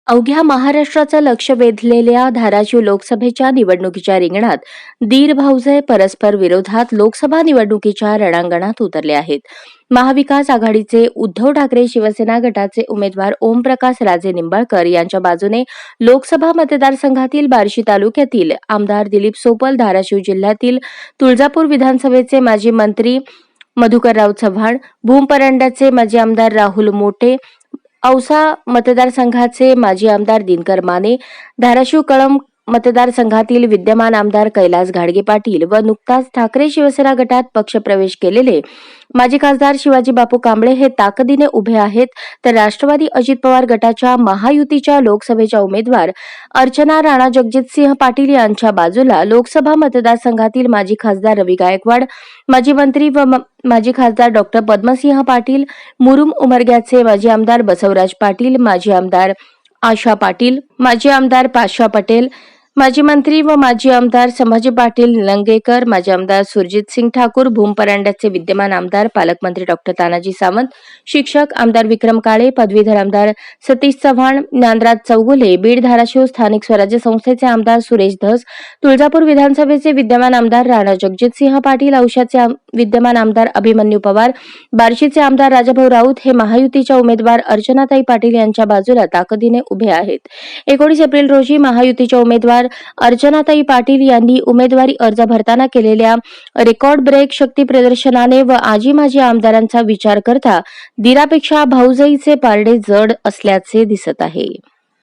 अवघ्या महाराष्ट्राचं लक्ष वेधलेल्या धाराशिव लोकसभेच्या निवडणुकीच्या रिंगणात दीर भाऊजे परस्पर विरोधात लोकसभा निवडणुकीच्या रणांगणात उतरले आहेत. महाविकास आघाडीचे उद्धव ठाकरे शिवसेना गटाचे उमेदवार ओमप्रकाश राजे निंबाळकर यांच्या बाजूने लोकसभा मतदारसंघातील बार्शी तालुक्यातील आमदार दिलीप सोपल, धाराशिव जिल्ह्यातील तुळजापूर विधानसभेचे माजी मंत्री मधुकरराव चव्हाण, भूम परंड्याचे माजी आमदार राहुल मोटे, औसा मतदारसंघाचे माजी आमदार दिनकर माने, धाराशिव कळंब मतदारसंघातील विद्यमान आमदार कैलास घाडगे पाटील व नुकताच ठाकरे शिवसेना गटात पक्षप्रवेश केलेले माजी खासदार शिवाजी बापू कांबळे हे ताकदीने उभे आहेत, तर राष्ट्रवादी अजित पवार गटाच्या महायुतीच्या लोकसभेच्या उमेदवार अर्चना राणा जगजितसिंह पाटील यांच्या बाजूला लोकसभा मतदारसंघातील माजी खासदार रवी गायकवाड, माजी मंत्री व माजी खासदार डॉक्टर पद्मसिंह पाटील, मुरुम उमरग्याचे माजी आमदार बसवराज पाटील, माजी आमदार आशा पाटील, माजी आमदार पाशा पटेल, माजी मंत्री व माजी आमदार संभाजी पाटील निलंगेकर, माजी आमदार सुरजित सिंग ठाकूर, भूम परंड्याचे विद्यमान आमदार पालकमंत्री डॉक्टर तानाजी सावंत, शिक्षक आमदार विक्रम काळे, पदवीधर आमदार सतीश चव्हाण, ज्ञानराज चौगुले, बीड धाराशिव स्थानिक स्वराज्य संस्थेचे आमदार सुरेश धस, तुळजापूर विधानसभेचे विद्यमान आमदार राणा जगजितसिंह पाटील, औशाचे विद्यमान आमदार अभिमन्यू पवार, बार्शीचे आमदार राजाभाऊ राऊत हे महायुतीच्या उमेदवार अर्चनाताई पाटील यांच्या बाजूला ताकदीने उभे आहेत. 19 एप्रिल रोजी महायुतीच्या उमेदवार अर्चनाताई पाटील यांनी उमेदवारी अर्ज भरताना केलेल्या रेकॉर्ड ब्रेक शक्ती प्रदर्शनाने व आजी माजी आमदारांचा विचार करता दीरापेक्षा भाऊजाईचे पारडे जड असल्याचे दिसत आहे.